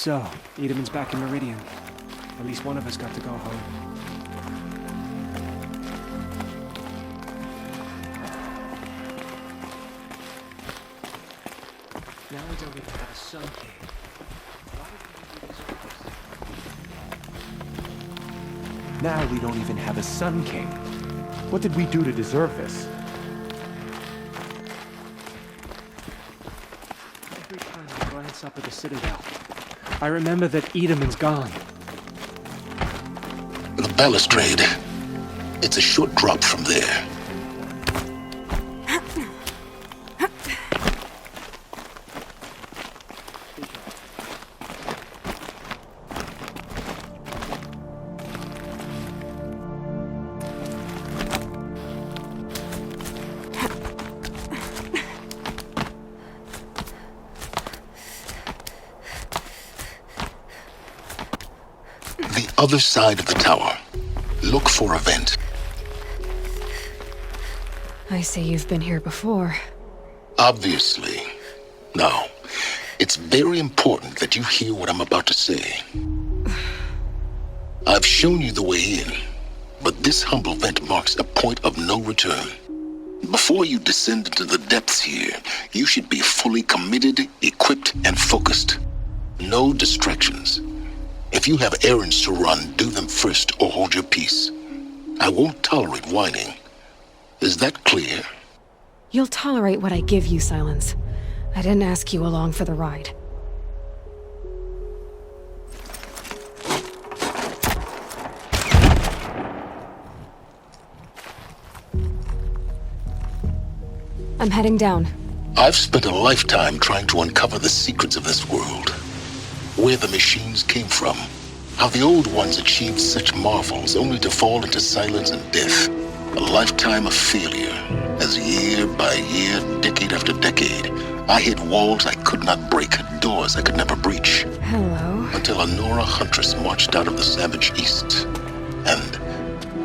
So, Edelman's back in Meridian. At least one of us got to go home. Now we don't even have a sun king. Now we don't even have a Sun King. What did we do to deserve this? Every time I glance up at the Citadel, I remember that Edelman's gone. The balustrade. It's a short drop from there. The other side of the tower. Look for a vent. I see you've been here before. Obviously. Now, it's very important that you hear what I'm about to say. I've shown you the way in, but this humble vent marks a point of no return. Before you descend into the depths here, you should be fully committed, equipped, and focused. No distractions. If you have errands to run, do them first or hold your peace. I won't tolerate whining. Is that clear? You'll tolerate what I give you, Silence. I didn't ask you along for the ride. I'm heading down. I've spent a lifetime trying to uncover the secrets of this world. Where the machines came from. How the old ones achieved such marvels only to fall into silence and death. A lifetime of failure. As year by year, decade after decade, I hit walls I could not break, doors I could never breach. Hello. Until a Nora huntress marched out of the savage east. And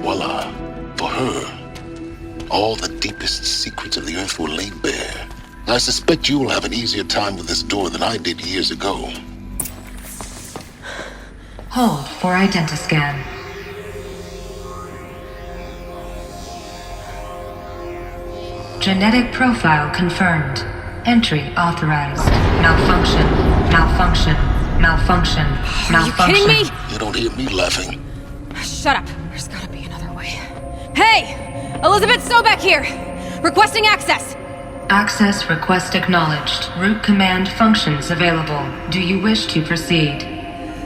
voila, for her, all the deepest secrets of the earth were laid bare. I suspect you will have an easier time with this door than I did years ago. Hold for identiscan. Genetic profile confirmed. Entry authorized. Malfunction. Malfunction. Malfunction. Malfunction. Are you kidding me? You don't hear me laughing. Shut up. There's gotta be another way. Hey! Elizabeth Sobek here! Requesting access! Access request acknowledged. Root command functions available. Do you wish to proceed?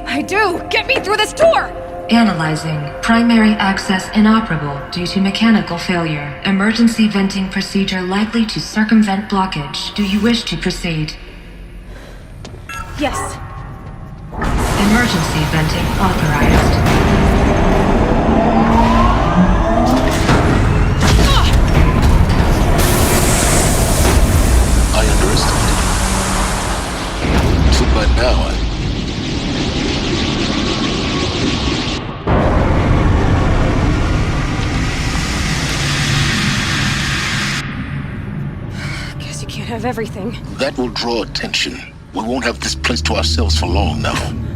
I do! Get me through this tour! Analyzing. Primary access inoperable due to mechanical failure. Emergency venting procedure likely to circumvent blockage. Do you wish to proceed? Yes. Emergency venting authorized. I underestimated you. Too bad now Have everything. That will draw attention. We won't have this place to ourselves for long now.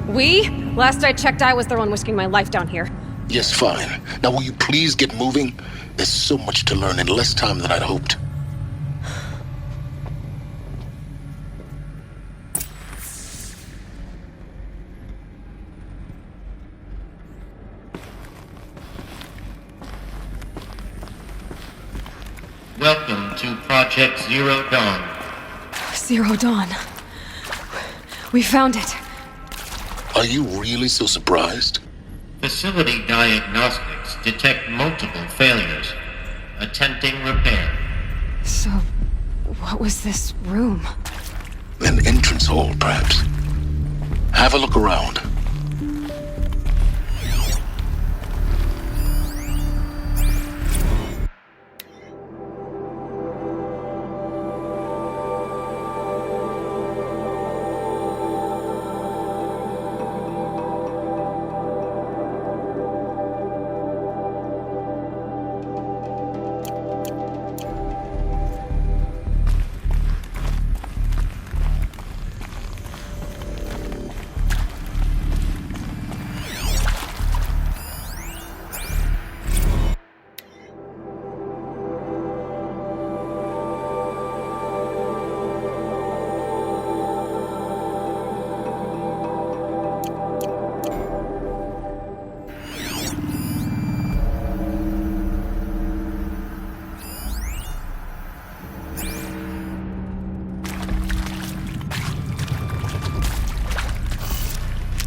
We? Last I checked, I was the one risking my life down here. Yes, fine. Now will you please get moving? There's so much to learn in less time than I'd hoped. Welcome to Project Zero Dawn. Zero Dawn. We found it. Are you really so surprised? Facility diagnostics detect multiple failures. Attempting repair. So, what was this room? An entrance hall, perhaps. Have a look around.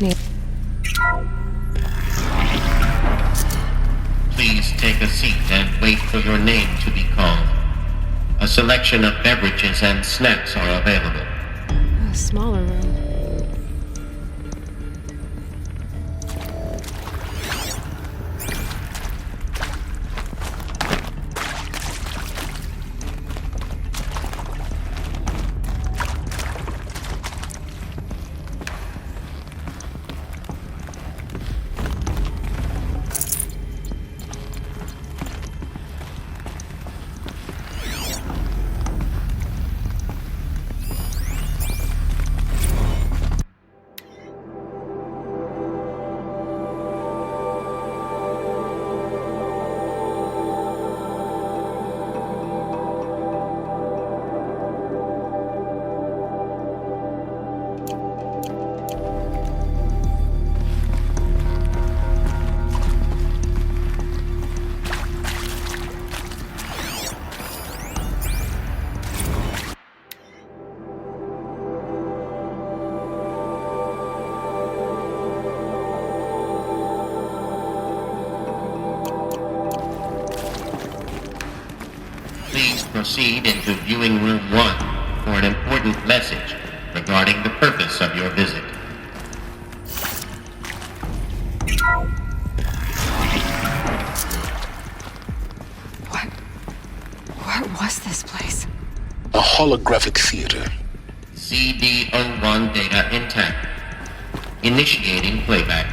name. Please take a seat and wait for your name to be called. A selection of beverages and snacks are available. A smaller room. Please proceed into viewing room 1 for an important message regarding the purpose of your visit. What was this place? A holographic theater. CD01 data intact. Initiating playback.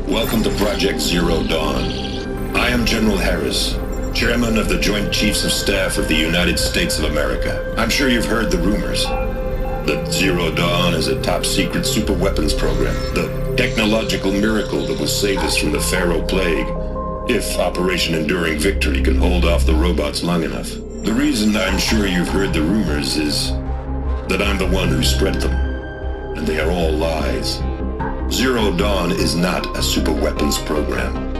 Welcome to Project Zero Dawn. I am General Harris, Chairman of the Joint Chiefs of Staff of the United States of America. I'm sure you've heard the rumors that Zero Dawn is a top-secret superweapons program, the technological miracle that will save us from the Pharaoh Plague, if Operation Enduring Victory can hold off the robots long enough. The reason I'm sure you've heard the rumors is that I'm the one who spread them, and they are all lies. Zero Dawn is not a superweapons program,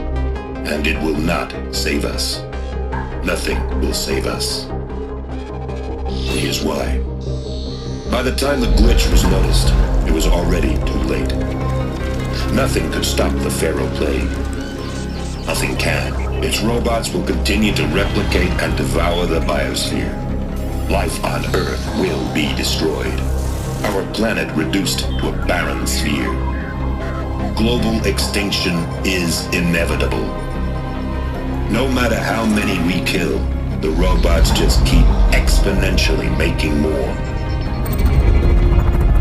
and it will not save us. Nothing will save us. Here's why. By the time the glitch was noticed, it was already too late. Nothing could stop the Pharaoh Plague. Nothing can. Its robots will continue to replicate and devour the biosphere. Life on Earth will be destroyed. Our planet reduced to a barren sphere. Global extinction is inevitable. No matter how many we kill, the robots just keep exponentially making more.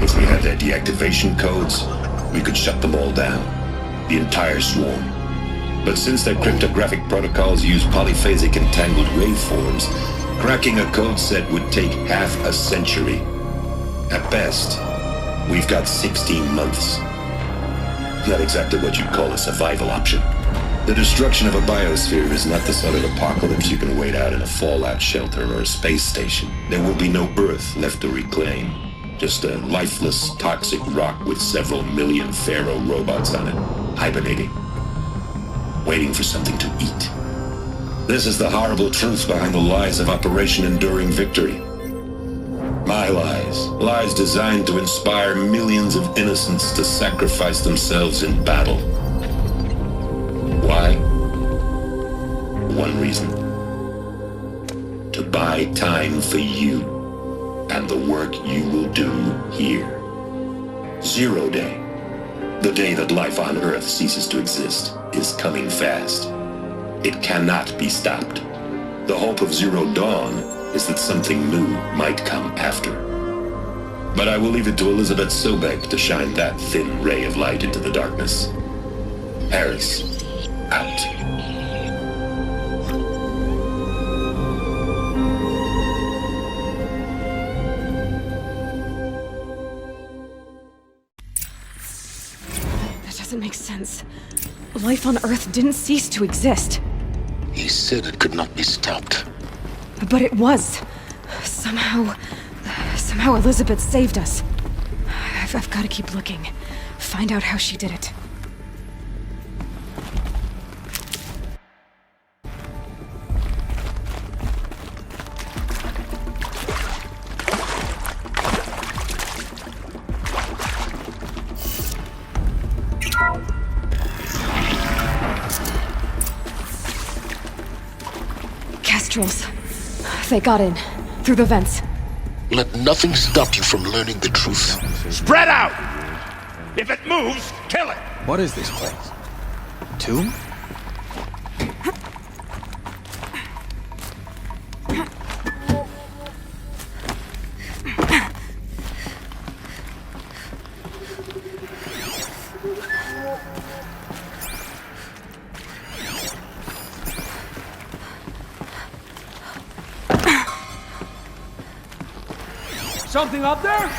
If we had their deactivation codes, we could shut them all down, the entire swarm. But since their cryptographic protocols use polyphasic entangled waveforms, cracking a code set would take half a century. At best, we've got 16 months. Not exactly what you'd call a survival option. The destruction of a biosphere is not the sort of apocalypse you can wait out in a fallout shelter or a space station. There will be no Earth left to reclaim. Just a lifeless, toxic rock with several million Pharaoh robots on it, hibernating, waiting for something to eat. This is the horrible truth behind the lies of Operation Enduring Victory. My lies. Lies designed to inspire millions of innocents to sacrifice themselves in battle. Why? One reason. To buy time for you and the work you will do here. Zero Day, the day that life on Earth ceases to exist, is coming fast. It cannot be stopped. The hope of Zero Dawn is that something new might come after. But I will leave it to Elizabeth Sobek to shine that thin ray of light into the darkness. Harris, out. That doesn't make sense. Life on Earth didn't cease to exist. He said it could not be stopped. But it was. Somehow Elizabeth saved us. I've got to keep looking. Find out how she did it. nostrils. They got in, through the vents. Let nothing stop you from learning the truth. Spread out! If it moves, kill it! What is this place? Tomb? Something up there?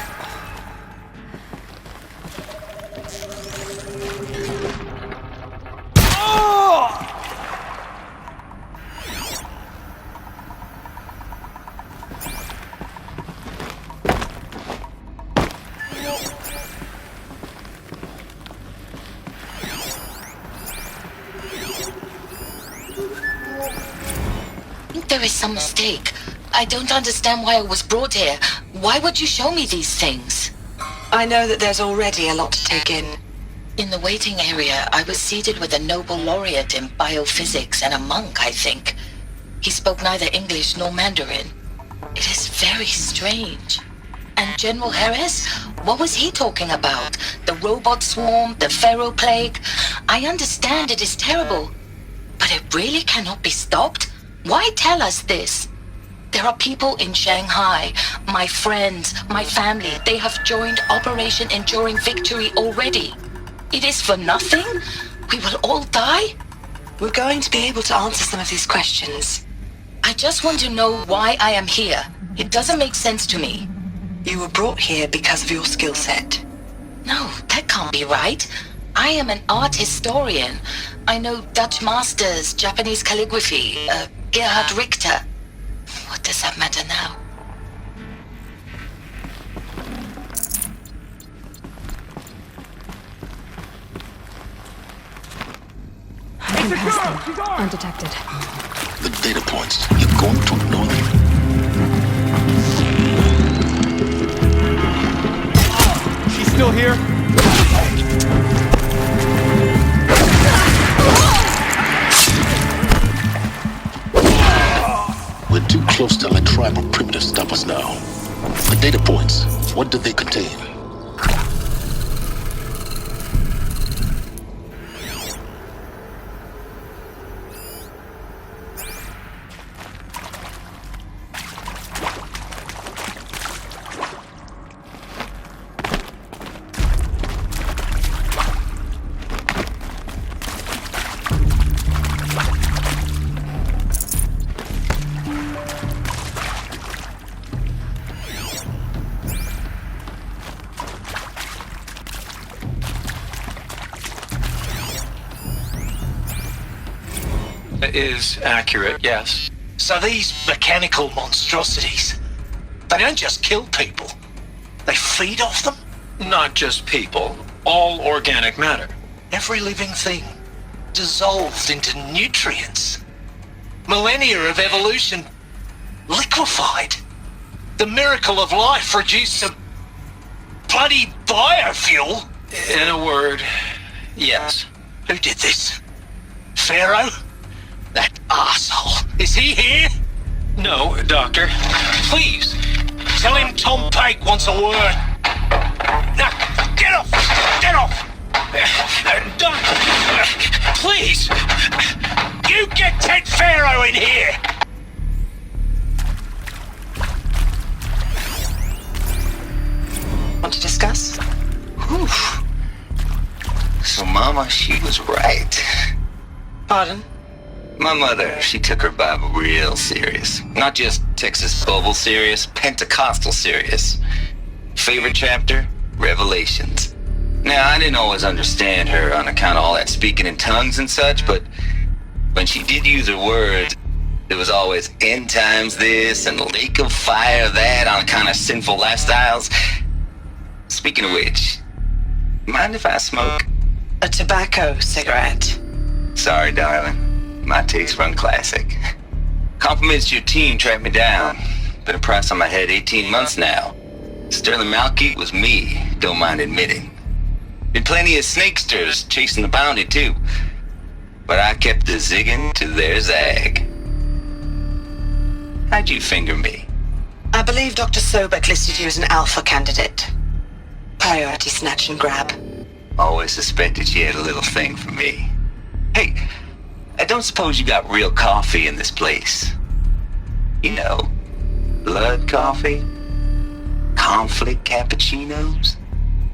There is some mistake. I don't understand why I was brought here. Why would you show me these things? I know that there's already a lot to take in. In the waiting area, I was seated with a Nobel laureate in biophysics and a monk, I think. He spoke neither English nor Mandarin. It is very strange. And General Harris? What was he talking about? The robot swarm? The Pharaoh plague? I understand it is terrible. But it really cannot be stopped? Why tell us this? There are people in Shanghai, my friends, my family. They have joined Operation Enduring Victory already. It is for nothing? We will all die? We're going to be able to answer some of these questions. I just want to know why I am here. It doesn't make sense to me. You were brought here because of your skill set. No, that can't be right. I am an art historian. I know Dutch masters, Japanese calligraphy, Gerhard Richter. What does that matter now? I can pass them, undetected. The data points, you're going to ignore them. She's still here? We're too close to let tribal primitives stop us now. The data points, what do they contain? Is accurate, yes. So these mechanical monstrosities, they don't just kill people, they feed off them? Not just people, all organic matter. Every living thing, dissolved into nutrients. Millennia of evolution, liquefied. The miracle of life reduced to bloody biofuel. In a word, yes. Who did this? Pharaoh? That asshole. Is he here? No, Doctor. Please, tell him Tom Pike wants a word. Now, get off! Get off! Doctor, please! You get Ted Pharaoh in here! Want to discuss? Whew. So, Mama, she was right. Pardon? My mother, she took her Bible real serious. Not just Texas Bible serious, Pentecostal serious. Favorite chapter? Revelations. Now, I didn't always understand her on account of all that speaking in tongues and such, but when she did use her words, it was always end times this and lake of fire that on account of sinful lifestyles. Speaking of which, mind if I smoke? A tobacco cigarette. Sorry, darling. My taste run classic. Compliments to your team tracked me down. Been a price on my head 18 months now. Sterling Malky was me, don't mind admitting. Been plenty of snakesters chasing the bounty too. But I kept the zigging to their zag. How'd you finger me? I believe Dr. Sobek listed you as an alpha candidate. Priority snatch and grab. Always suspected she had a little thing for me. Hey, I don't suppose you got real coffee in this place? You know, blood coffee? Conflict cappuccinos?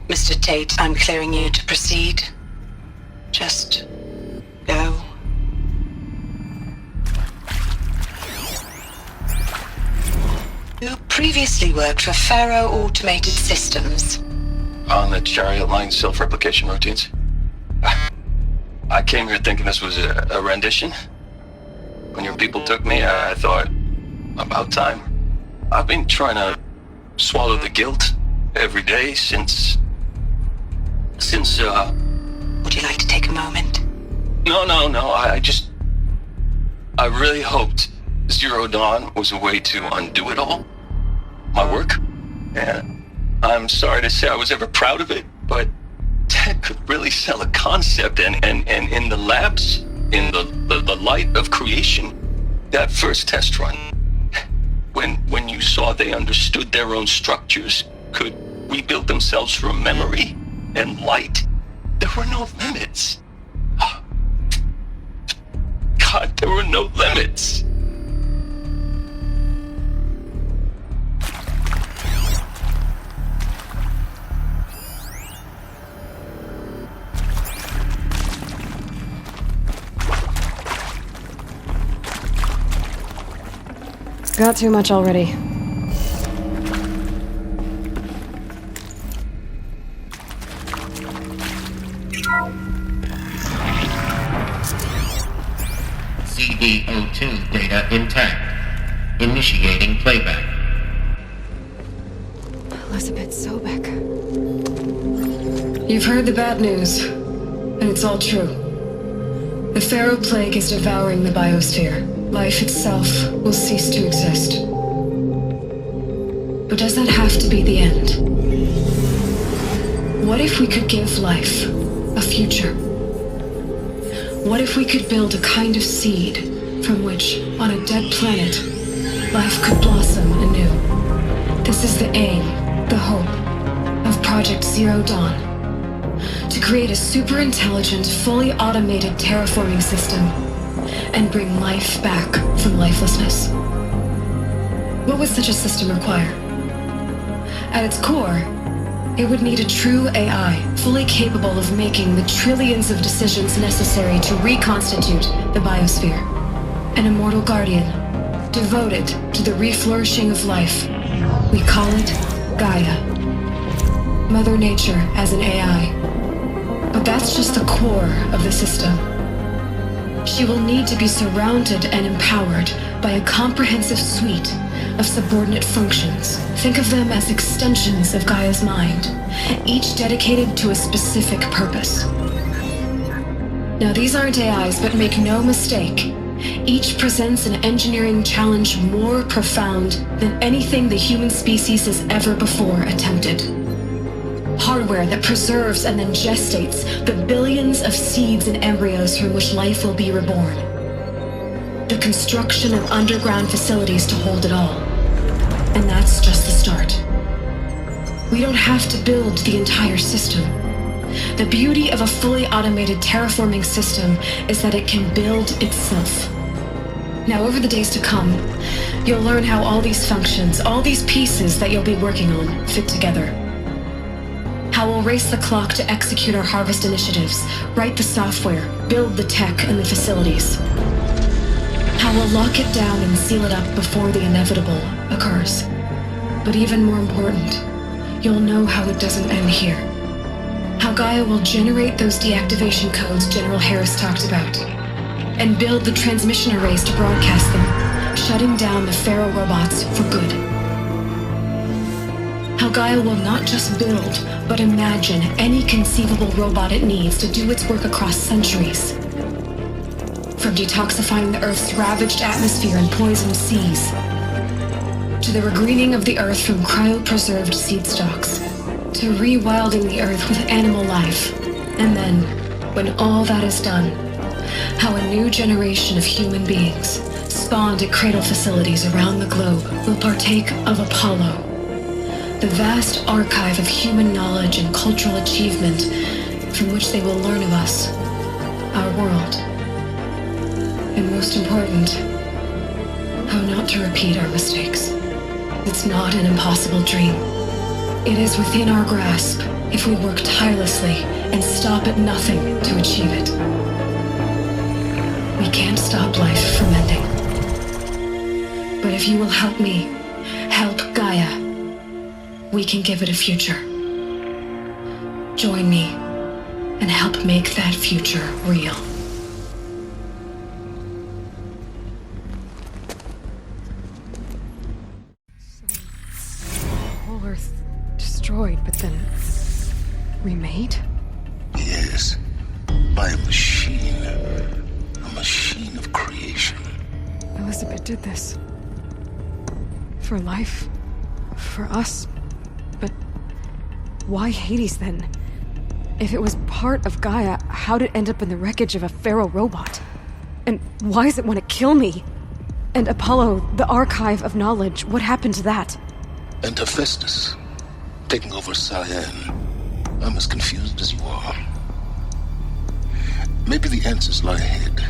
Mr. Tate, I'm clearing you to proceed. Just go. You previously worked for Faro Automated Systems. On the Chariot Line self-replication routines? I came here thinking this was a rendition. When your people took me, I thought, about time. I've been trying to swallow the guilt every day since... Would you like to take a moment? No, I really hoped Zero Dawn was a way to undo it all. My work. And I'm sorry to say I was ever proud of it, but Ted could really sell a concept, and in the labs, in the light of creation, that first test run, when you saw they understood their own structures, could rebuild themselves from memory and light, there were no limits. God, there were no limits. Got too much already. CD02 data intact. Initiating playback. Elizabeth Sobek. You've heard the bad news, and it's all true. The Pharaoh Plague is devouring the biosphere. Life itself will cease to exist. But does that have to be the end? What if we could give life a future? What if we could build a kind of seed from which, on a dead planet, life could blossom anew? This is the aim, the hope, of Project Zero Dawn. To create a super-intelligent, fully automated terraforming system and bring life back from lifelessness. What would such a system require? At its core, it would need a true AI, fully capable of making the trillions of decisions necessary to reconstitute the biosphere. An immortal guardian, devoted to the reflourishing of life. We call it Gaia. Mother Nature as an AI. But that's just the core of the system. She will need to be surrounded and empowered by a comprehensive suite of subordinate functions. Think of them as extensions of Gaia's mind, each dedicated to a specific purpose. Now, these aren't AIs, but make no mistake, each presents an engineering challenge more profound than anything the human species has ever before attempted. Hardware that preserves and then gestates the billions of seeds and embryos from which life will be reborn. The construction of underground facilities to hold it all. And that's just the start. We don't have to build the entire system. The beauty of a fully automated terraforming system is that it can build itself. Now, over the days to come, you'll learn how all these functions, all these pieces that you'll be working on, fit together. How we'll race the clock to execute our harvest initiatives, write the software, build the tech and the facilities. How we'll lock it down and seal it up before the inevitable occurs. But even more important, you'll know how it doesn't end here. How Gaia will generate those deactivation codes General Harris talked about, and build the transmission arrays to broadcast them, shutting down the Pharaoh robots for good. How Gaia will not just build, but imagine any conceivable robot it needs to do its work across centuries. From detoxifying the Earth's ravaged atmosphere and poisoned seas, to the regreening of the Earth from cryopreserved seed stalks, to rewilding the Earth with animal life. And then, when all that is done, how a new generation of human beings, spawned at cradle facilities around the globe, will partake of Apollo, the vast archive of human knowledge and cultural achievement from which they will learn of us, our world, and most important, how not to repeat our mistakes. It's not an impossible dream. It is within our grasp if we work tirelessly and stop at nothing to achieve it. We can't stop life from ending. But if you will help me, help Gaia, we can give it a future. Join me and help make that future real. Whole Earth destroyed, but then remade? Yes, by a machine. A machine of creation. Elizabeth did this. For life. For us. But why Hades then? If it was part of Gaia, how'd it end up in the wreckage of a Pharaoh robot? And why does it want to kill me? And Apollo, the archive of knowledge, what happened to that? And Hephaestus, taking over Cyan. I'm as confused as you are. Maybe the answers lie ahead.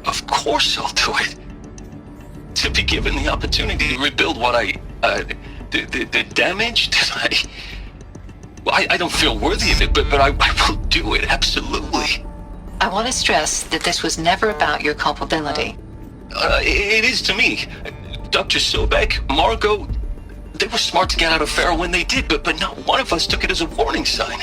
Of course I'll do it. To be given the opportunity to rebuild what the damage that I don't feel worthy of it, but I will do it, absolutely. I want to stress that this was never about your culpability. It is to me. Dr. Sobek, Margot, they were smart to get out of Pharaoh when they did, but not one of us took it as a warning sign.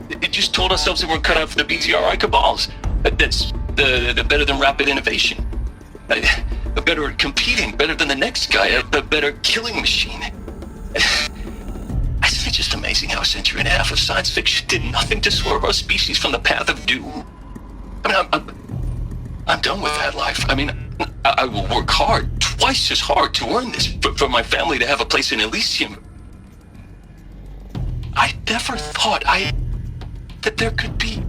It just told ourselves that we're cut out for the BTRI cabals. That's the better than rapid innovation. Better at competing, better than the next guy, a better killing machine. Isn't it just amazing how a century and a half of science fiction did nothing to swerve our species from the path of doom? I mean, I'm done with that life. I mean, I will work hard, twice as hard to earn this, for my family to have a place in Elysium. I never thought that there could be,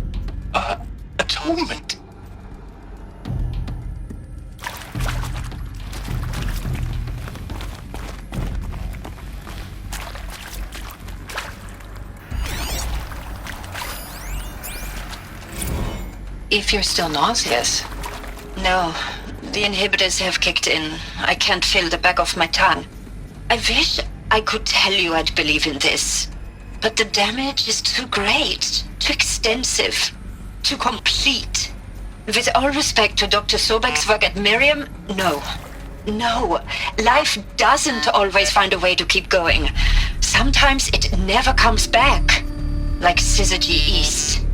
atonement. If you're still nauseous. No, the inhibitors have kicked in. I can't feel the back of my tongue. I wish I could tell you I'd believe in this. But the damage is too great, too extensive, too complete. With all respect to Dr. Sobek's work at Miriam, no. No, life doesn't always find a way to keep going. Sometimes it never comes back. Like Syzygy East.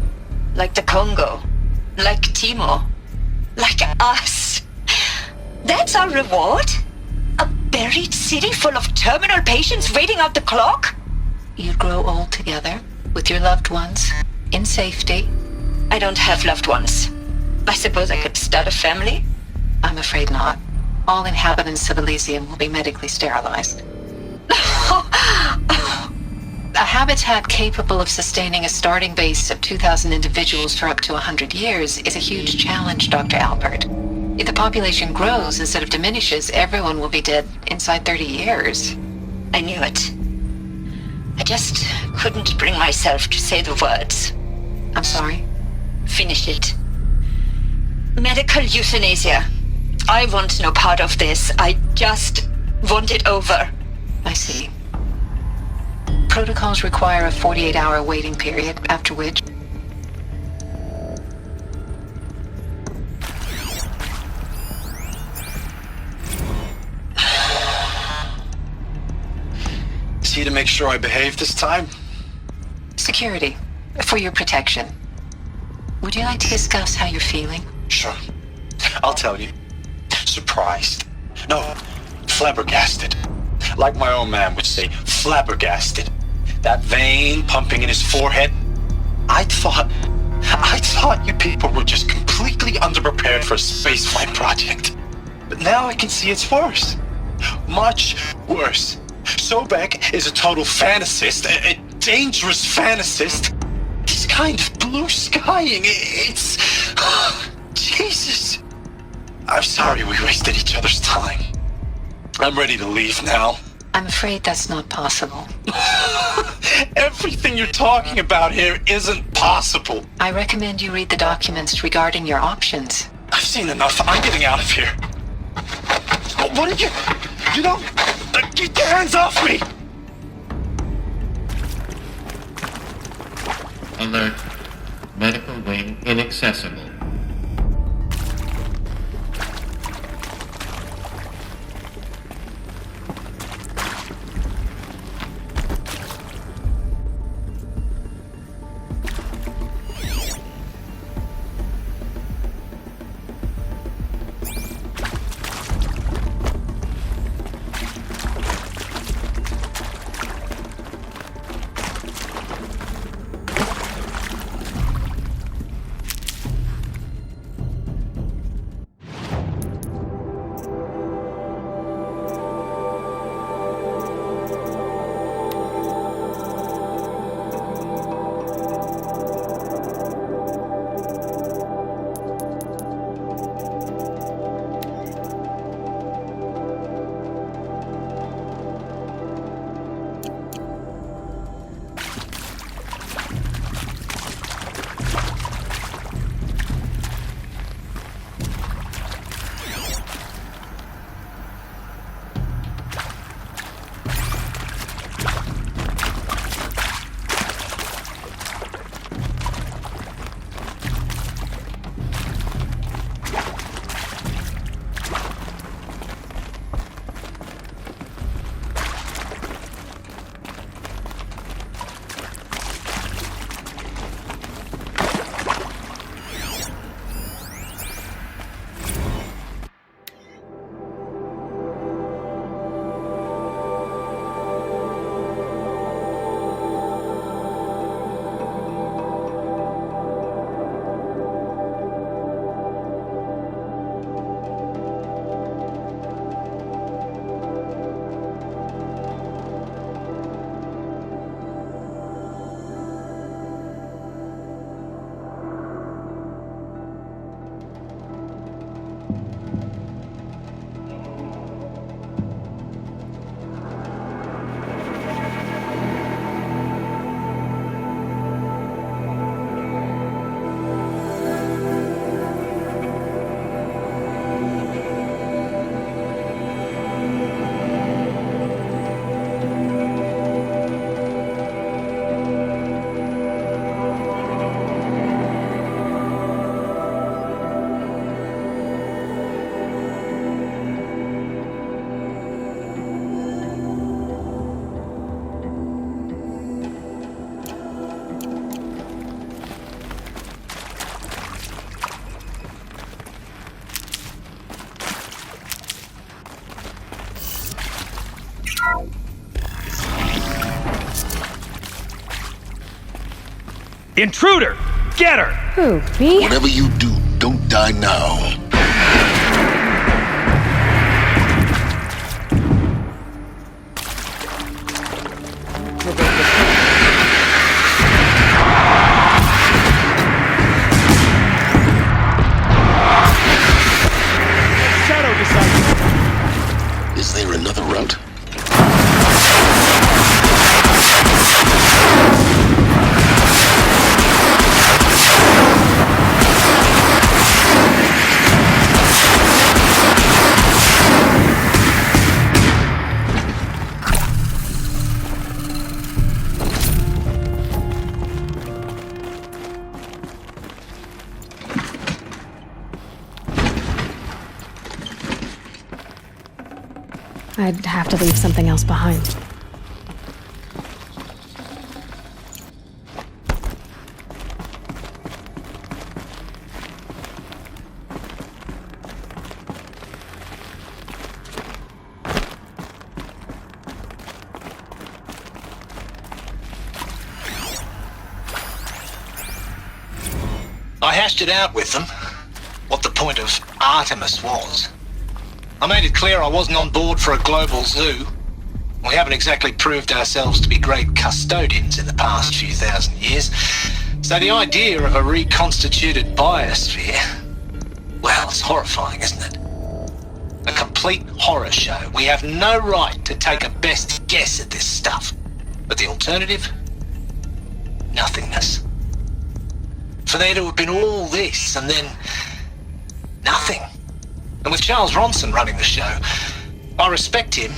Like the Congo. Like Timor. Like us. That's our reward? A buried city full of terminal patients waiting out the clock? You'd grow old together, with your loved ones, in safety. I don't have loved ones. I suppose I could start a family? I'm afraid not. All inhabitants of Elysium will be medically sterilized. A habitat capable of sustaining a starting base of 2,000 individuals for up to 100 years is a huge challenge, Dr. Albert. If the population grows instead of diminishes, everyone will be dead inside 30 years. I knew it. I just couldn't bring myself to say the words. I'm sorry? Finish it. Medical euthanasia. I want no part of this. I just want it over. I see. Protocols require a 48-hour waiting period, after which... See to make sure I behave this time? Security. For your protection. Would you like to discuss how you're feeling? Sure. I'll tell you. Surprised. No, flabbergasted. Like my old man would say, flabbergasted. That vein pumping in his forehead. I thought you people were just completely underprepared for a spaceflight project. But now I can see it's worse. Much worse. Sobek is a total fantasist, a dangerous fantasist. This kind of blue skying, it's... Jesus. I'm sorry we wasted each other's time. I'm ready to leave now. I'm afraid that's not possible. Everything you're talking about here isn't possible. I recommend you read the documents regarding your options. I've seen enough. I'm getting out of here. What are you... You don't... Get your hands off me! Alert. Medical wing inaccessible. Intruder! Get her! Who, me? Whatever you do, don't die now. Shadow Disciple! Is there another route? I'd have to leave something else behind. I hashed it out with them, what the point of Artemis was. I made it clear I wasn't on board for a global zoo. We haven't exactly proved ourselves to be great custodians in the past few thousand years. So the idea of a reconstituted biosphere, well, it's horrifying, isn't it? A complete horror show. We have no right to take a best guess at this stuff. But the alternative? Nothingness. For there to have been all this and then nothing. And with Charles Ronson running the show, I respect him.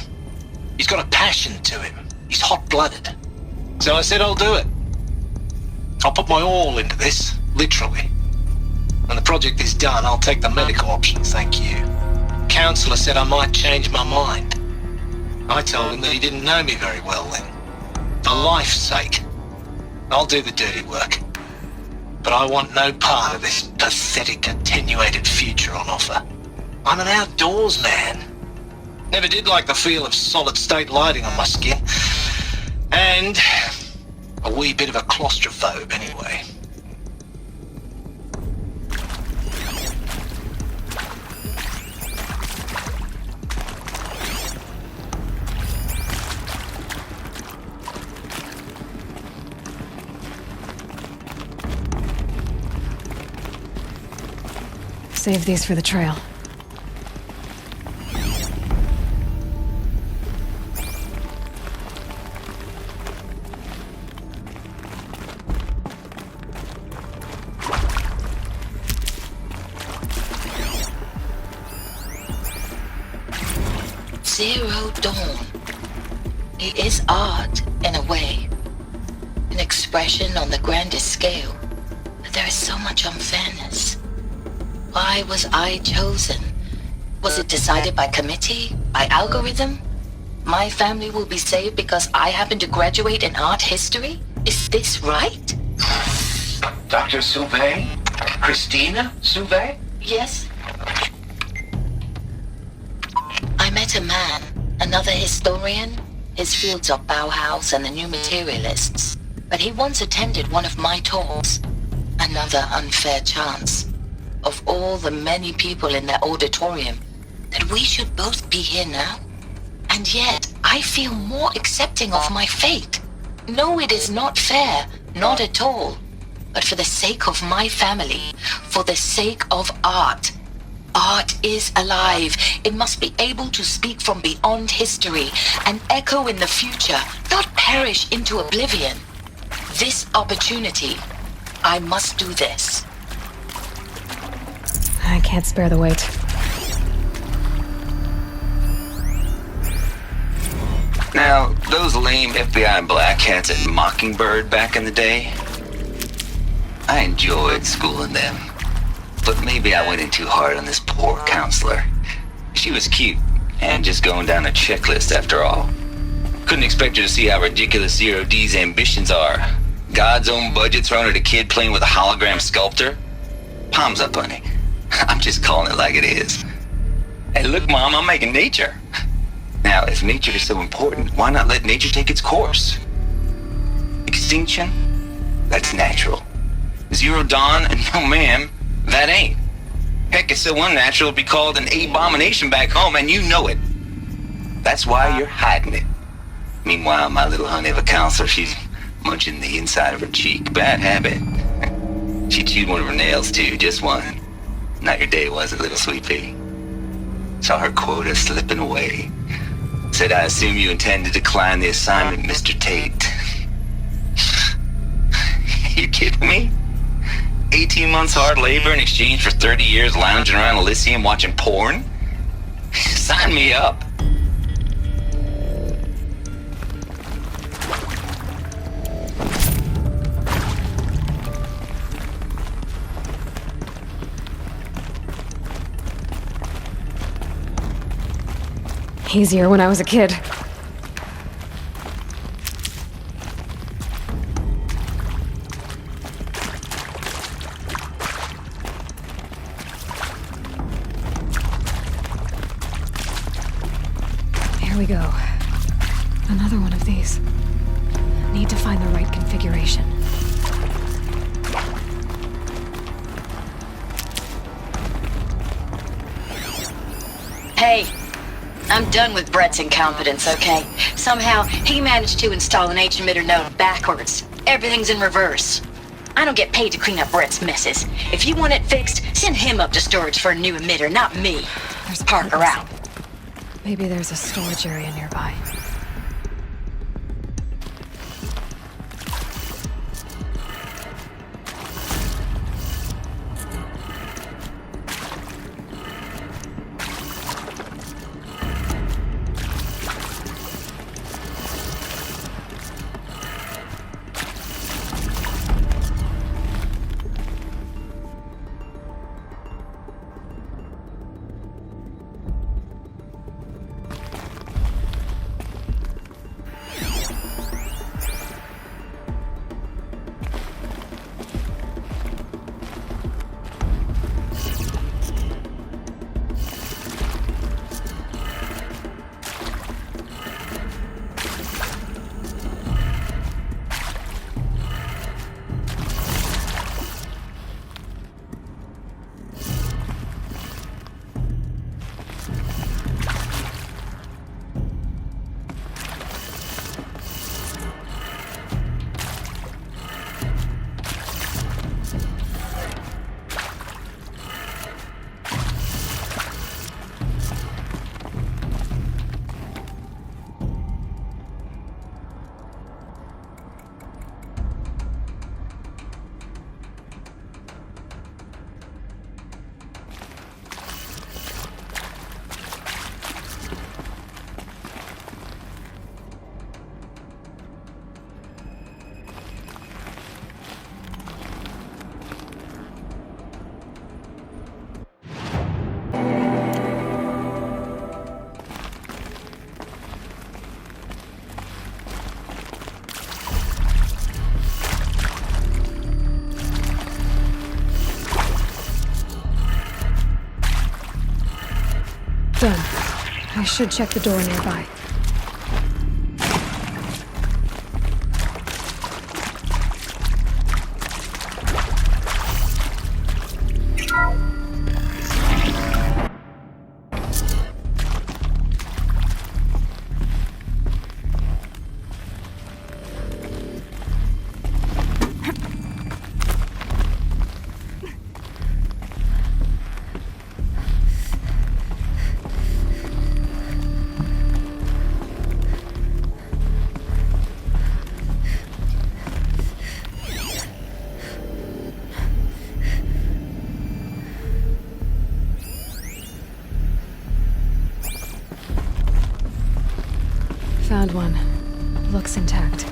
He's got a passion to him. He's hot-blooded. So I said I'll do it. I'll put my all into this, literally. When the project is done, I'll take the medical option, thank you. Counselor said I might change my mind. I told him that he didn't know me very well then. For life's sake, I'll do the dirty work. But I want no part of this pathetic, attenuated future on offer. I'm an outdoors man. Never did like the feel of solid-state lighting on my skin. And a wee bit of a claustrophobe anyway. Save these for the trail. Zero Dawn. It is art, in a way. An expression on the grandest scale. But there is so much unfairness. Why was I chosen? Was it decided by committee? By algorithm? My family will be saved because I happen to graduate in art history? Is this right? Dr. Sauvé? Christina Sauvé? Yes. I met a man, another historian. His fields are Bauhaus and the New Materialists. But he once attended one of my talks. Another unfair chance. Of all the many people in that auditorium, that we should both be here now? And yet, I feel more accepting of my fate. No, it is not fair, not at all. But for the sake of my family, for the sake of art. Art is alive. It must be able to speak from beyond history and echo in the future, not perish into oblivion. This opportunity, I must do this. I can't spare the weight. Now, those lame FBI black hats at Mockingbird back in the day, I enjoyed schooling them. But maybe I went in too hard on this poor counselor. She was cute, and just going down a checklist after all. Couldn't expect her to see how ridiculous Zero D's ambitions are. God's own budget thrown at a kid playing with a hologram sculptor? Palms up, honey. I'm just calling it like it is. Hey, look, Mom, I'm making nature. Now, if nature is so important, why not let nature take its course? Extinction? That's natural. Zero Dawn? No, ma'am, that ain't. Heck, it's so unnatural to be called an abomination back home, and you know it. That's why you're hiding it. Meanwhile, my little honey of a counselor, she's munching the inside of her cheek. Bad habit. She chewed one of her nails, too, just one. Not your day, was it, little sweet pea? Saw her quota slipping away. Said, I assume you intend to decline the assignment, Mr. Tate. You kidding me? 18 months hard labor in exchange for 30 years lounging around Elysium watching porn? Sign me up. Easier when I was a kid. Here we go. Another one of these. Need to find the right configuration. Hey, I'm done with Brett's incompetence, okay? Somehow, he managed to install an H-emitter node backwards. Everything's in reverse. I don't get paid to clean up Brett's messes. If you want it fixed, send him up to storage for a new emitter, not me. There's Parker out. Maybe there's a storage area nearby. Done. I should check the door nearby. Found one. Looks intact.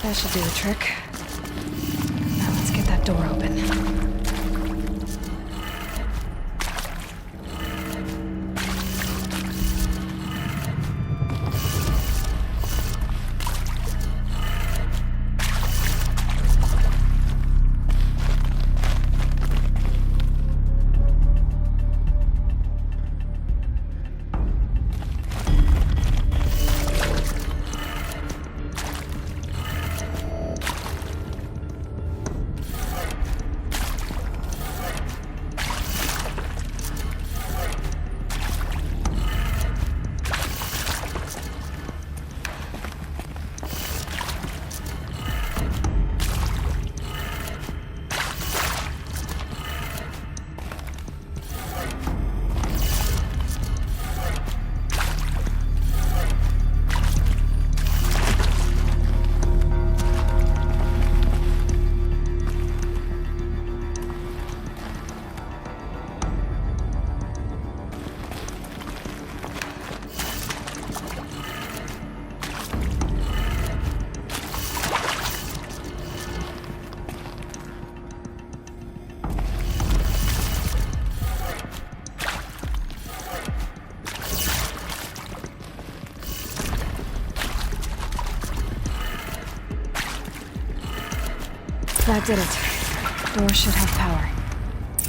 That should do the trick. Now let's get that door open. That did it. Door should have power.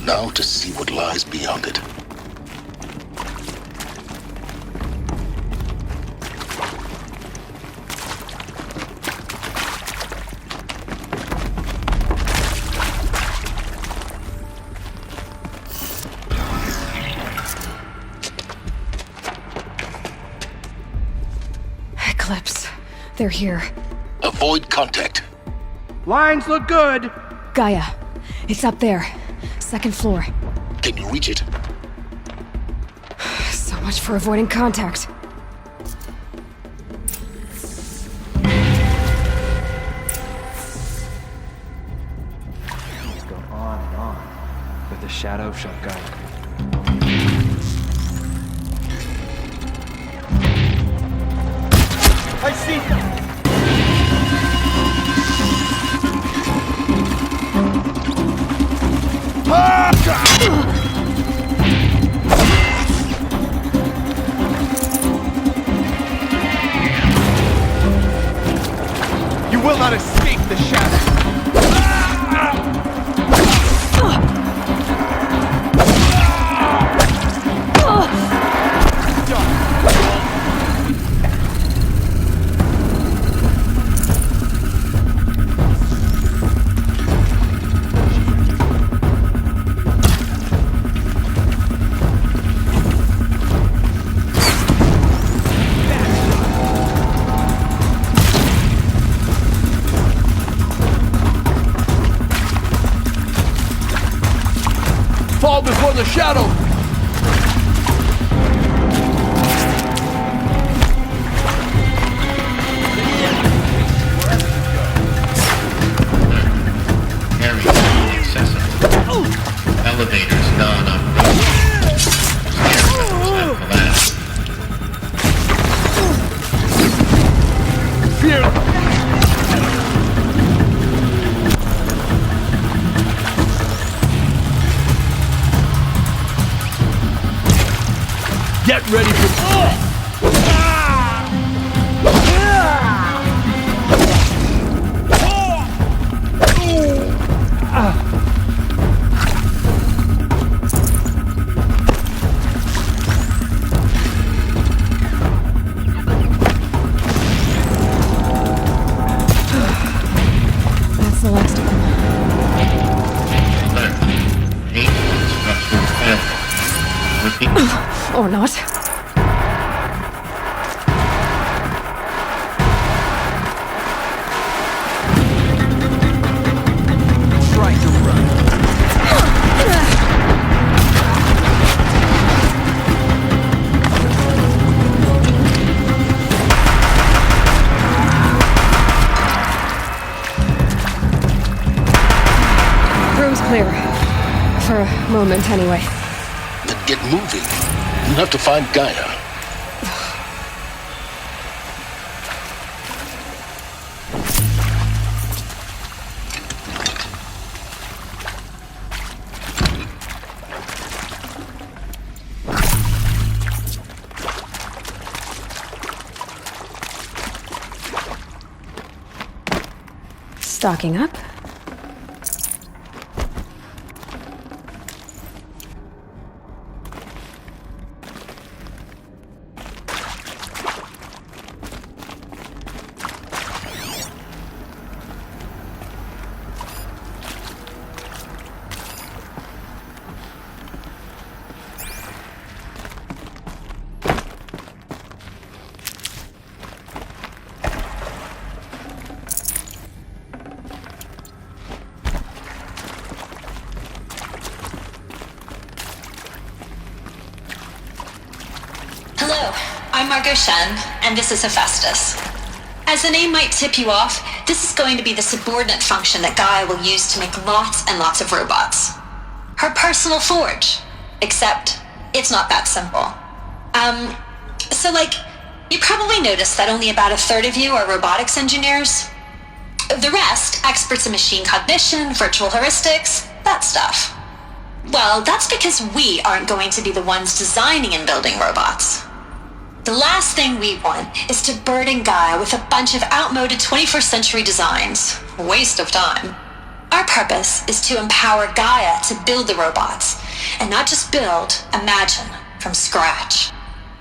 Now to see what lies beyond it. Eclipse. They're here. Avoid contact. Lines look good. Gaia. It's up there. Second floor. Can you reach it? So much for avoiding contact. Things go on and on, but the shadow shall guide me. I see them! You will not escape the shadow! Fall before the shadow! Area inaccessible. Elevators non-operational. Stairwells have collapsed. Fear! Get ready for... That's the last of them. Alert. 8 structural failure. Repeat. Or not. Try to run. Room's clear. For a moment, anyway. Then get moving. You have to find Gaia. Stocking up. Hello, I'm Margot Shen, and this is Hephaestus. As the name might tip you off, this is going to be the subordinate function that Gaia will use to make lots and lots of robots. Her personal forge. Except, it's not that simple. You probably noticed that only about a third of you are robotics engineers. The rest, experts in machine cognition, virtual heuristics, that stuff. Well, that's because we aren't going to be the ones designing and building robots. The last thing we want is to burden Gaia with a bunch of outmoded 21st century designs. Waste of time. Our purpose is to empower Gaia to build the robots, and not just build, imagine, from scratch.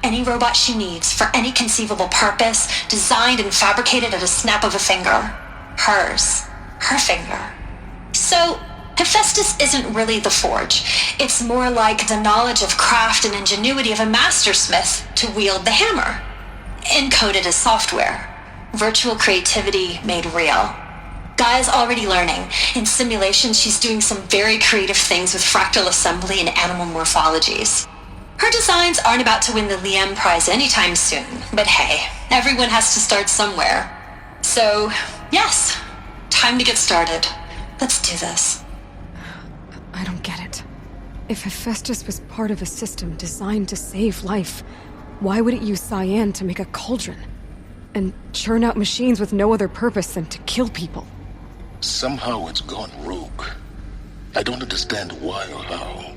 Any robot she needs for any conceivable purpose, designed and fabricated at a snap of a finger. Hers. Her finger. So, Hephaestus isn't really the forge. It's more like the knowledge of craft and ingenuity of a mastersmith to wield the hammer. Encoded as software. Virtual creativity made real. Gaia's already learning. In simulation, she's doing some very creative things with fractal assembly and animal morphologies. Her designs aren't about to win the Liam Prize anytime soon, but hey, everyone has to start somewhere. So, yes, time to get started. Let's do this. I don't get it. If Hephaestus was part of a system designed to save life, why would it use cyan to make a cauldron? And churn out machines with no other purpose than to kill people? Somehow it's gone rogue. I don't understand why or how.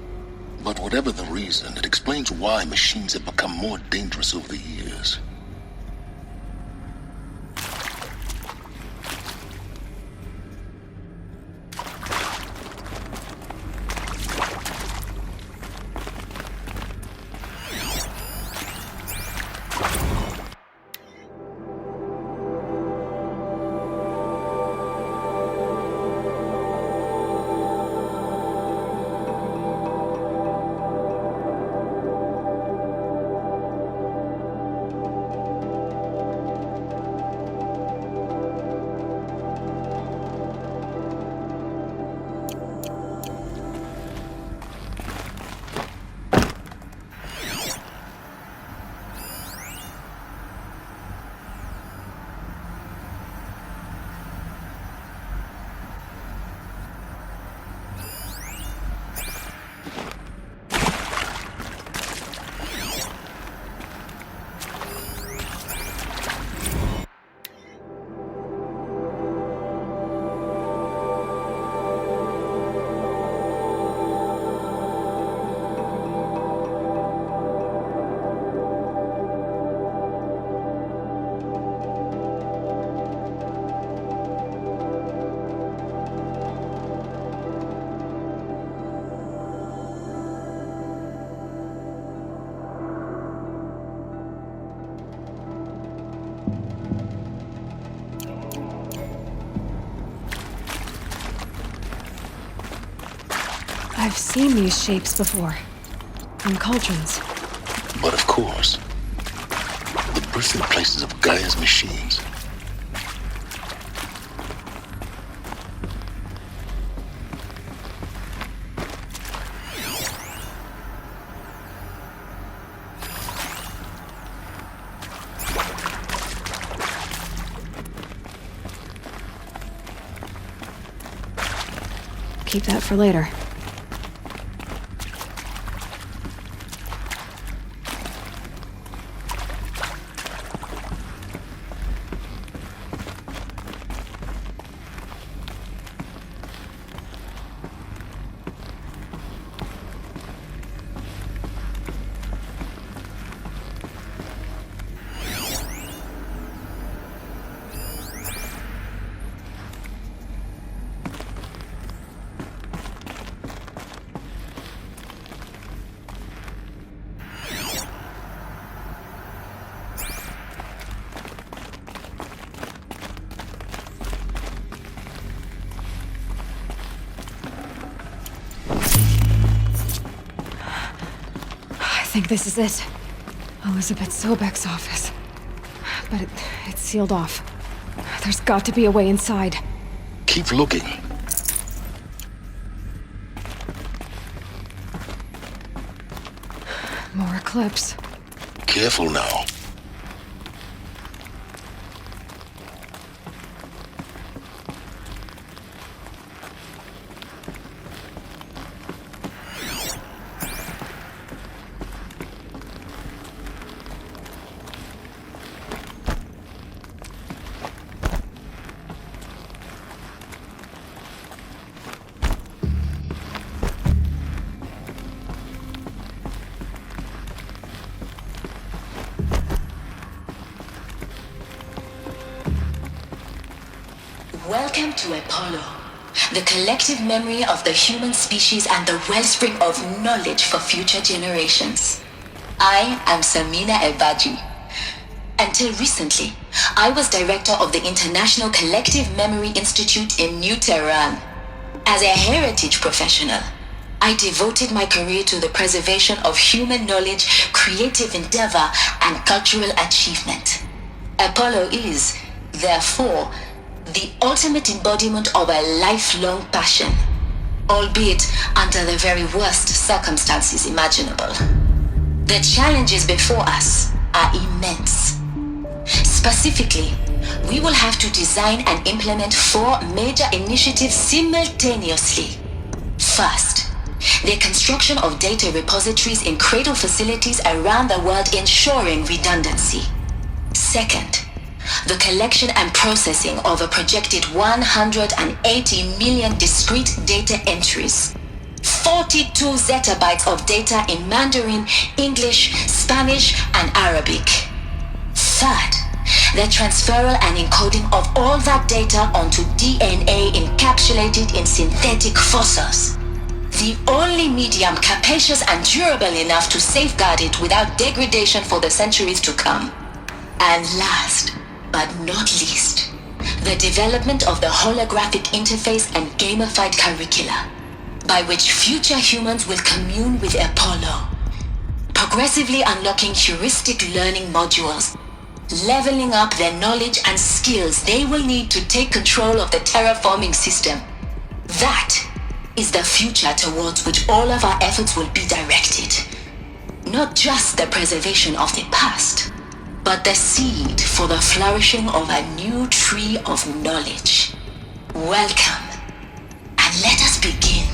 But whatever the reason, it explains why machines have become more dangerous over the years. I've seen these shapes before. In cauldrons. But of course, the birthing places of Gaia's machines. Keep that for later. I think this is it. Elizabeth Sobek's office. But it's sealed off. There's got to be a way inside. Keep looking. More eclipse. Careful now. Welcome to Apollo. the collective memory of the human species and the wellspring of knowledge for future generations. I am Samina Ebaji. Until recently, I was director of the International Collective Memory Institute in New Tehran. As a heritage professional, I devoted my career to the preservation of human knowledge, creative endeavor, and cultural achievement. Apollo is, therefore, the ultimate embodiment of a lifelong passion, albeit under the very worst circumstances imaginable. The challenges before us are immense. Specifically, we will have to design and implement 4 major initiatives simultaneously. First, the construction of data repositories in cradle facilities around the world, ensuring redundancy. Second, the collection and processing of a projected 180 million discrete data entries. 42 zettabytes of data in Mandarin, English, Spanish, and Arabic. Third, the transferal and encoding of all that data onto DNA encapsulated in synthetic fossils. The only medium capacious and durable enough to safeguard it without degradation for the centuries to come. And last, but not least, the development of the holographic interface and gamified curricula, by which future humans will commune with Apollo, progressively unlocking heuristic learning modules, leveling up their knowledge and skills they will need to take control of the terraforming system. That is the future towards which all of our efforts will be directed. Not just the preservation of the past, but the seed for the flourishing of a new tree of knowledge. Welcome, and let us begin.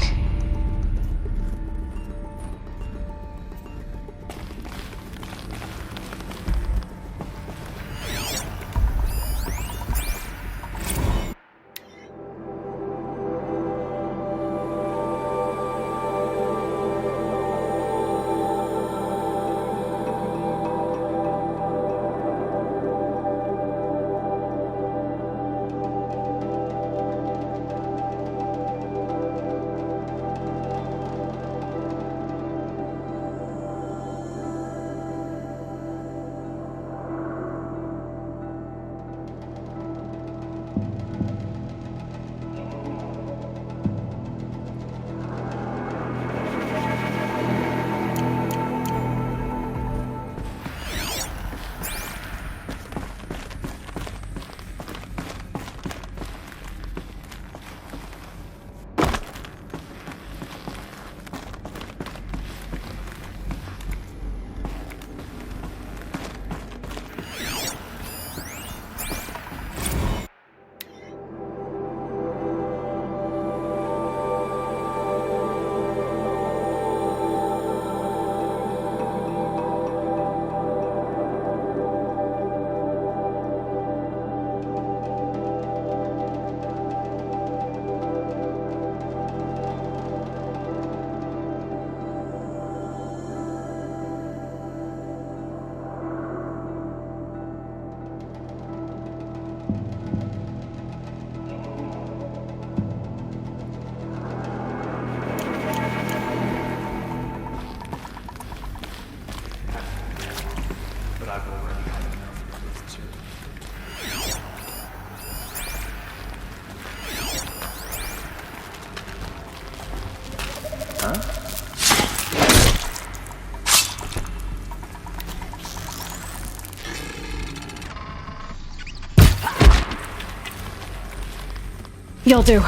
You'll do.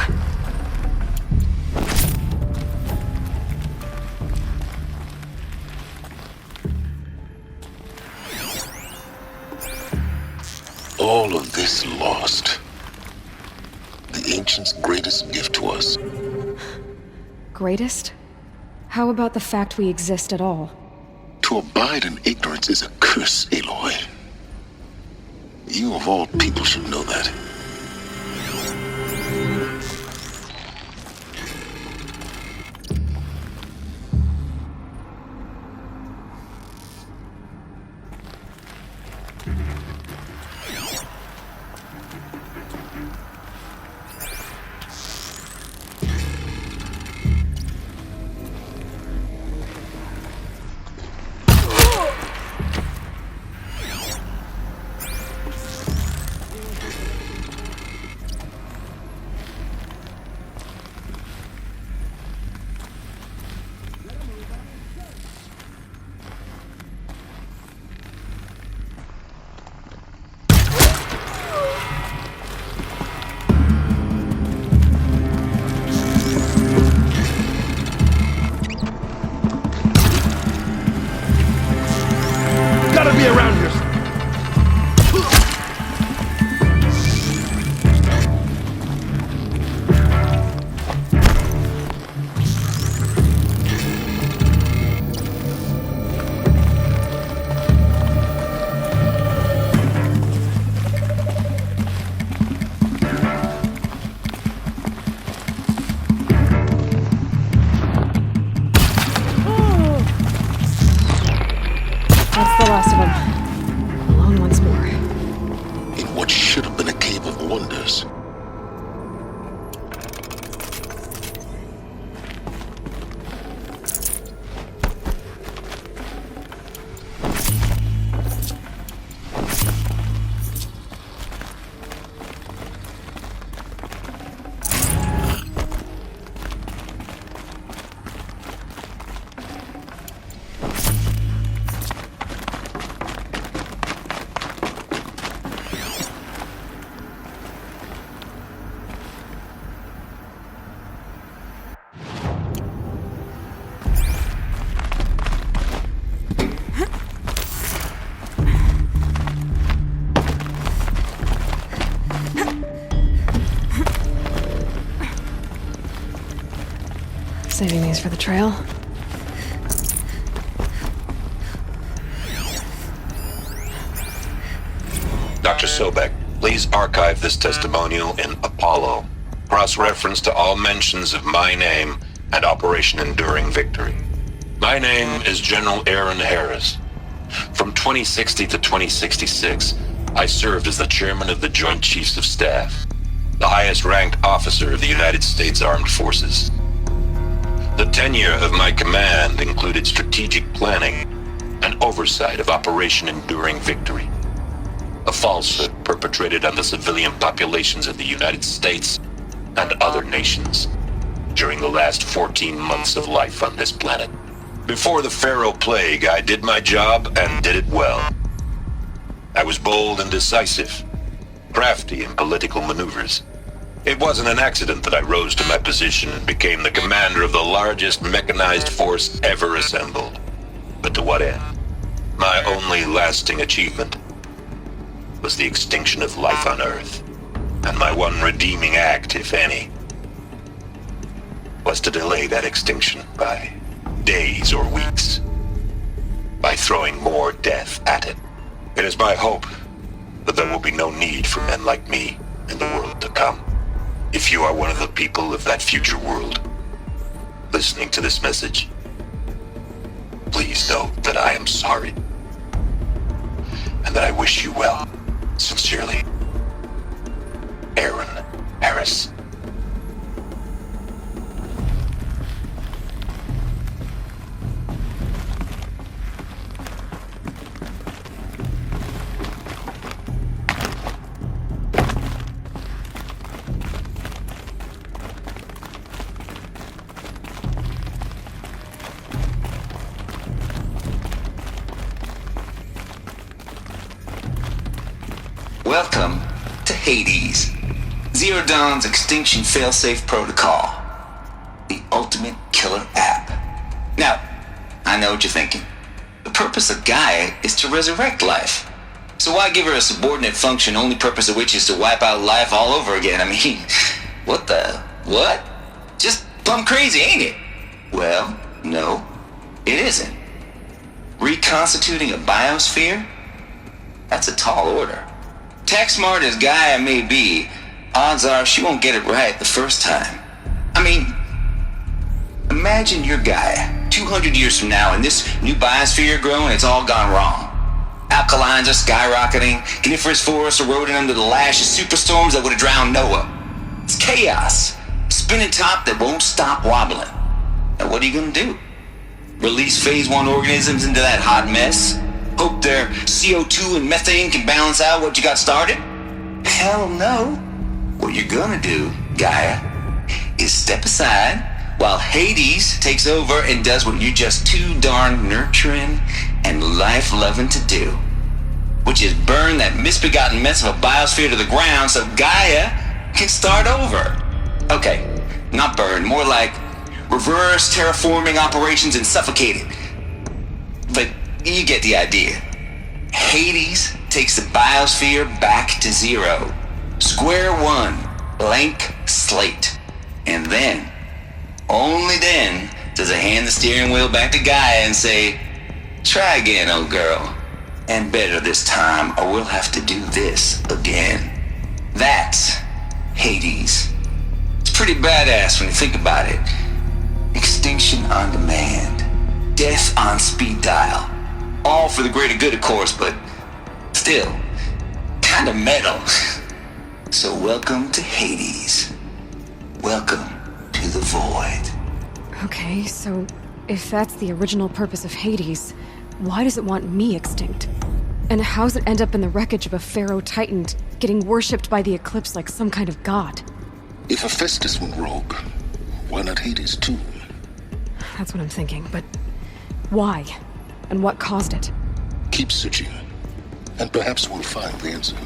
All of this lost. The ancients' greatest gift to us. Greatest? How about the fact we exist at all? To abide in ignorance is a curse, Aloy. You of all people should know that. Saving these for the trail. Dr. Sobek, please archive this testimonial in Apollo. Cross-reference to all mentions of my name and Operation Enduring Victory. My name is General Aaron Harris. From 2060 to 2066, I served as the chairman of the Joint Chiefs of Staff, the highest-ranked officer of the United States Armed Forces. The tenure of my command included strategic planning and oversight of Operation Enduring Victory, a falsehood perpetrated on the civilian populations of the United States and other nations during the last 14 months of life on this planet. Before the Pharaoh Plague, I did my job and did it well. I was bold and decisive, crafty in political maneuvers. It wasn't an accident that I rose to my position and became the commander of the largest mechanized force ever assembled. But to what end? My only lasting achievement was the extinction of life on Earth. And my one redeeming act, if any, was to delay that extinction by days or weeks, by throwing more death at it. It is my hope that there will be no need for men like me in the world to come. If you are one of the people of that future world listening to this message, please know that I am sorry and that I wish you well. Sincerely, Aaron Harris. Welcome to Hades, Zero Dawn's extinction failsafe protocol, the ultimate killer app. Now, I know what you're thinking. The purpose of Gaia is to resurrect life. So why give her a subordinate function, only purpose of which is to wipe out life all over again? I mean, what? Just plumb crazy, ain't it? Well, no, it isn't. Reconstituting a biosphere? That's a tall order. Tax smart as Gaia may be, odds are she won't get it right the first time. I mean, imagine you're Gaia, 200 years from now, and this new biosphere you're growing, it's all gone wrong. Alkalines are skyrocketing, coniferous forests eroding under the lash of superstorms that would have drowned Noah. It's chaos, spinning top that won't stop wobbling. Now what are you gonna do? Release phase 1 organisms into that hot mess? Hope their CO2 and methane can balance out what you got started? Hell no. What you're gonna do, Gaia, is step aside while Hades takes over and does what you're just too darn nurturing and life-loving to do, which is burn that misbegotten mess of a biosphere to the ground so Gaia can start over. Okay, not burn, more like reverse terraforming operations and suffocate it. But you get the idea. Hades takes the biosphere back to zero. Square one, blank slate. And then, only then, does it hand the steering wheel back to Gaia and say, try again, old girl. And better this time, or we'll have to do this again. That's Hades. It's pretty badass when you think about it. Extinction on demand. Death on speed dial. All for the greater good, of course, but still, kind of metal. So welcome to Hades. Welcome to the void. Okay, so if that's the original purpose of Hades, why does it want me extinct? And how's it end up in the wreckage of a Pharaoh Titan, getting worshipped by the Eclipse like some kind of god? If Hephaestus went rogue, why not Hades too? That's what I'm thinking, but why? And what caused it? Keep searching, and perhaps we'll find the answer.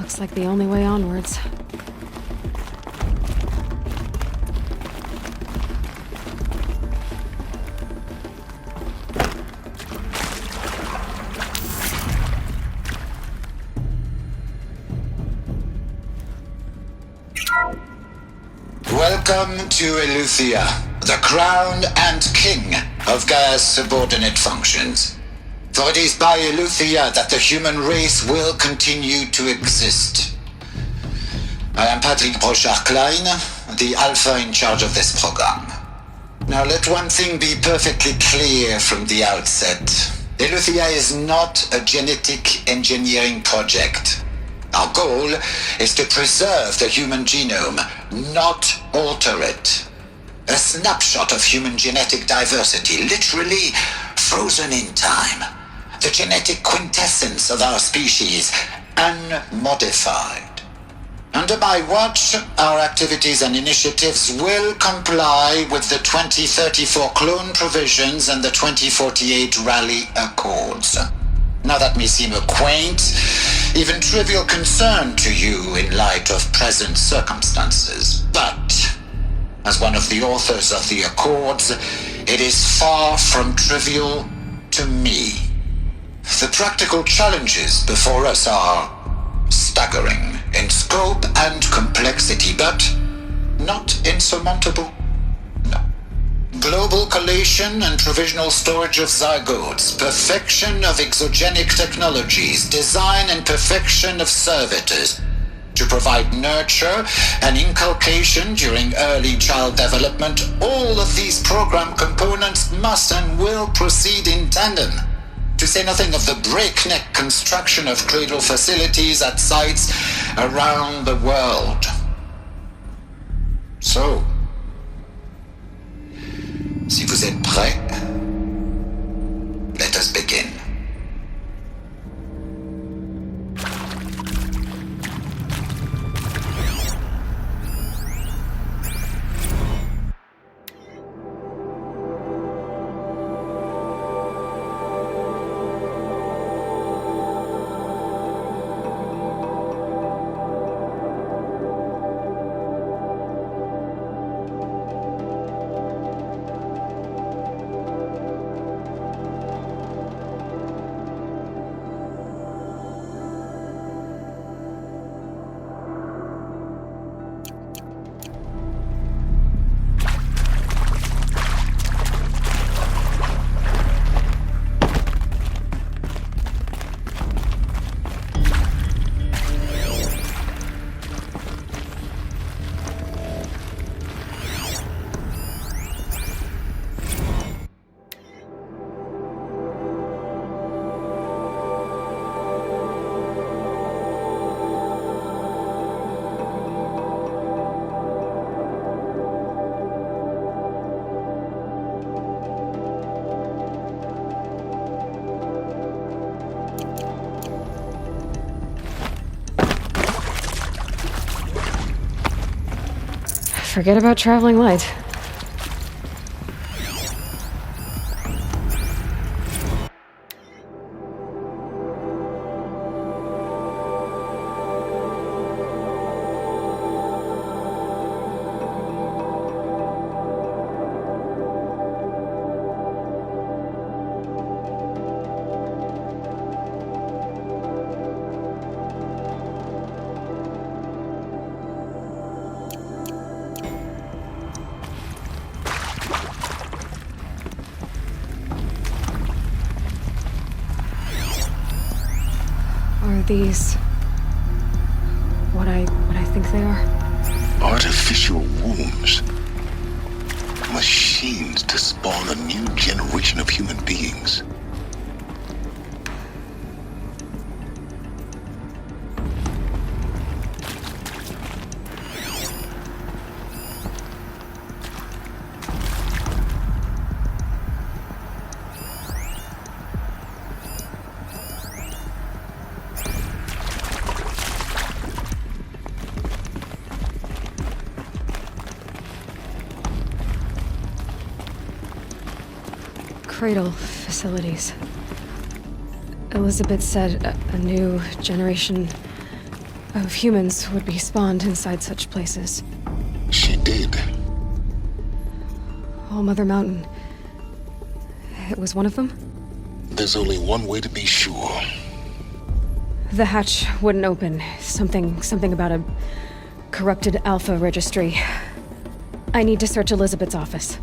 Looks like the only way onwards. Welcome to Eleuthia, the crown and king of Gaia's subordinate functions. For it is by Eleuthia that the human race will continue to exist. I am Patrick Brochard-Klein, the Alpha in charge of this program. Now let one thing be perfectly clear from the outset. Eleuthia is not a genetic engineering project. Our goal is to preserve the human genome, not alter it. A snapshot of human genetic diversity, literally frozen in time. The genetic quintessence of our species, unmodified. Under my watch, our activities and initiatives will comply with the 2034 clone provisions and the 2048 Rally Accords. Now that may seem a quaint, even trivial concern to you in light of present circumstances, but as one of the authors of the Accords, it is far from trivial to me. The practical challenges before us are staggering in scope and complexity, but not insurmountable. No. Global collation and provisional storage of zygotes, perfection of exogenic technologies, design and perfection of servitors to provide nurture and inculcation during early child development. All of these program components must and will proceed in tandem, to say nothing of the breakneck construction of cradle facilities at sites around the world. So, si vous êtes prêts, let us begin. Forget about traveling light. Are these what I think they are? Artificial wombs. Machines to spawn a new generation of human beings. Cradle facilities. Elizabeth said a new generation of humans would be spawned inside such places. She did. All Mother Mountain. It was one of them? There's only one way to be sure. The hatch wouldn't open. Something about a corrupted Alpha registry. I need to search Elizabeth's office.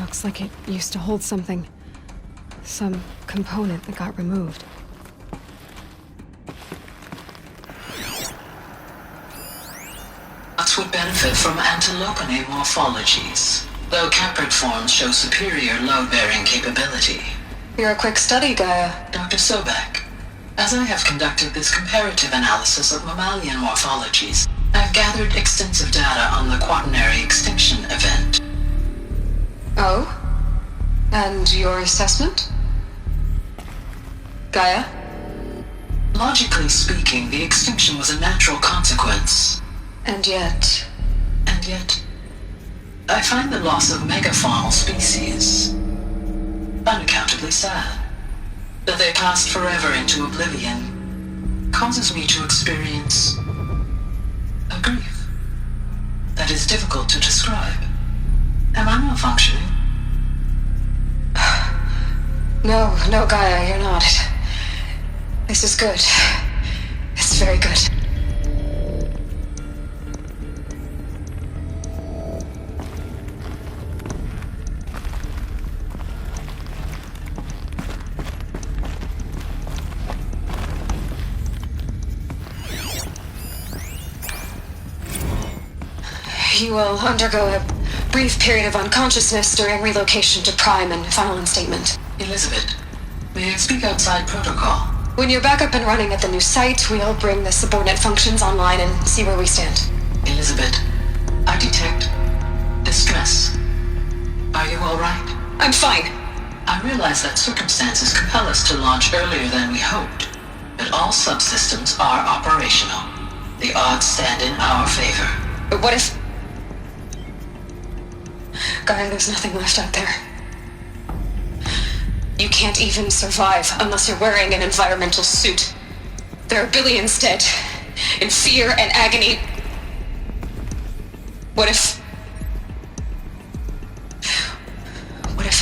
Looks like it used to hold something. Some component that got removed. Bots would benefit from antilopinae morphologies, though caprid forms show superior load-bearing capability. You're a quick study, Gaia. Dr. Sobek, as I have conducted this comparative analysis of mammalian morphologies, I've gathered extensive data on the quaternary extinction event. Oh? And your assessment? Gaia? Logically speaking, the extinction was a natural consequence. And yet, I find the loss of megafaunal species unaccountably sad. That they passed forever into oblivion causes me to experience a grief that is difficult to describe. Am I malfunctioning? No, Gaia, you're not. This is good. It's very good. You will undergo a brief period of unconsciousness during relocation to Prime and final instatement. Elizabeth, may I speak outside protocol? When you're back up and running at the new site, we'll bring the subordinate functions online and see where we stand. Elizabeth, I detect distress. Are you all right? I'm fine. I realize that circumstances compel us to launch earlier than we hoped, but all subsystems are operational. The odds stand in our favor. But what if... Gaia, there's nothing left out there. You can't even survive unless you're wearing an environmental suit. There are billions dead, in fear and agony. What if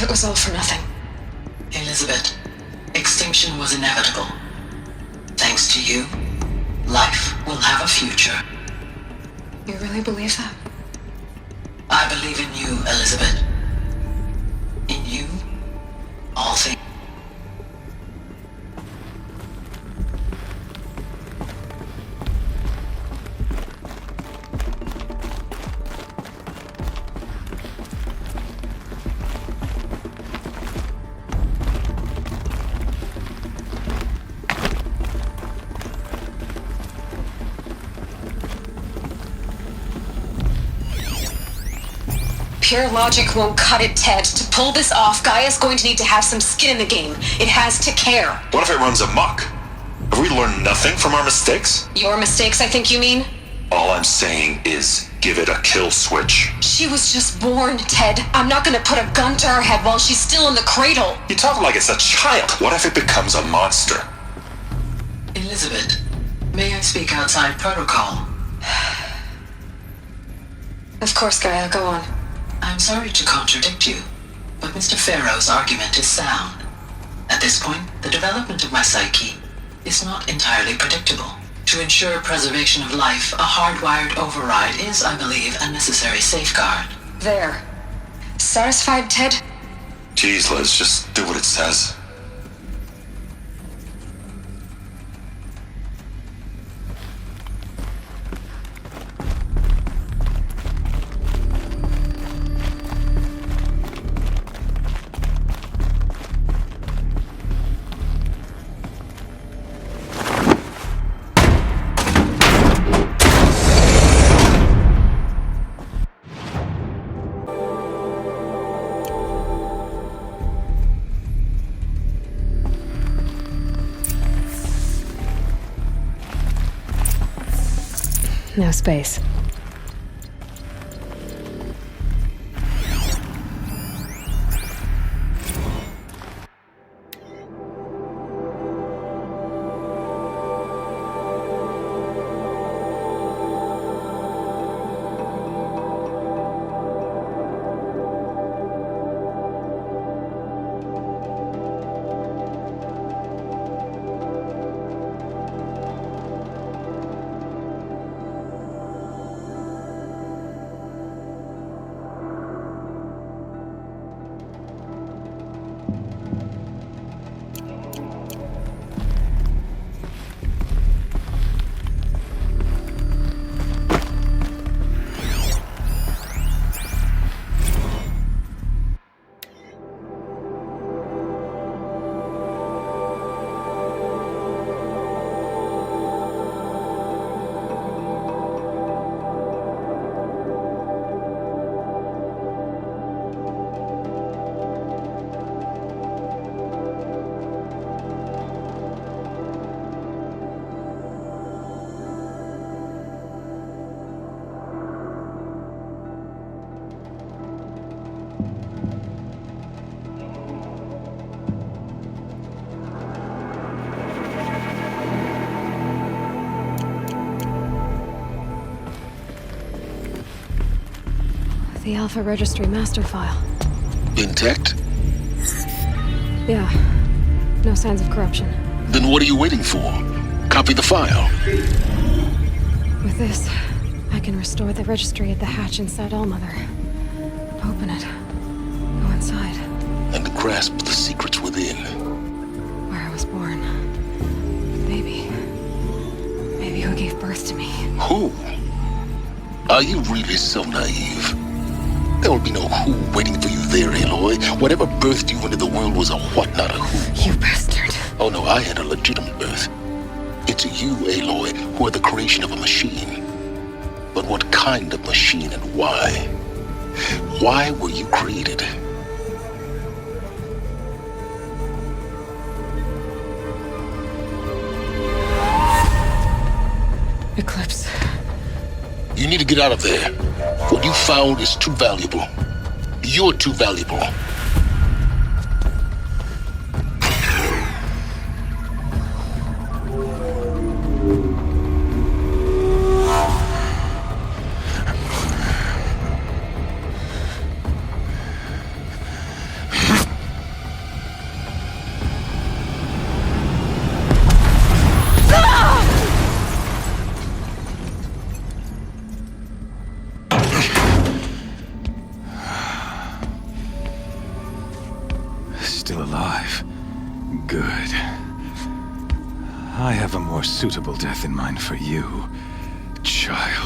it was all for nothing? Elizabeth, extinction was inevitable. Thanks to you, life will have a future. You really believe that? I believe in you, Elizabeth. In you, all things. Pure logic won't cut it, Ted. To pull this off, Gaia's going to need to have some skin in the game. It has to care. What if it runs amok? Have we learned nothing from our mistakes? Your mistakes, I think you mean? All I'm saying is give it a kill switch. She was just born, Ted. I'm not gonna put a gun to her head while she's still in the cradle. You talk like it's a child. What if it becomes a monster? Elizabeth, may I speak outside protocol? Of course, Gaia, go on. I'm sorry to contradict you, but Mr. Farrow's argument is sound. At this point, the development of my psyche is not entirely predictable. To ensure preservation of life, a hardwired override is, I believe, a necessary safeguard. There. Satisfied, Ted? Jeez, Liz, just do what it says. no space. The Alpha Registry master file. Intact? Yeah. No signs of corruption. Then what are you waiting for? Copy the file. With this, I can restore the registry at the hatch inside Allmother. Open it. Go inside. And grasp the secrets within. Where I was born. Maybe who gave birth to me. Who? Are you really so naive? There will be no who waiting for you there, Aloy. Whatever birthed you into the world was a what, not a who. You bastard. Oh no, I had a legitimate birth. It's you, Aloy, who are the creation of a machine. But what kind of machine and why? Why were you created? Eclipse. You need to get out of there. What you found is too valuable. You're too valuable. Still alive. Good. I have a more suitable death in mind for you, child.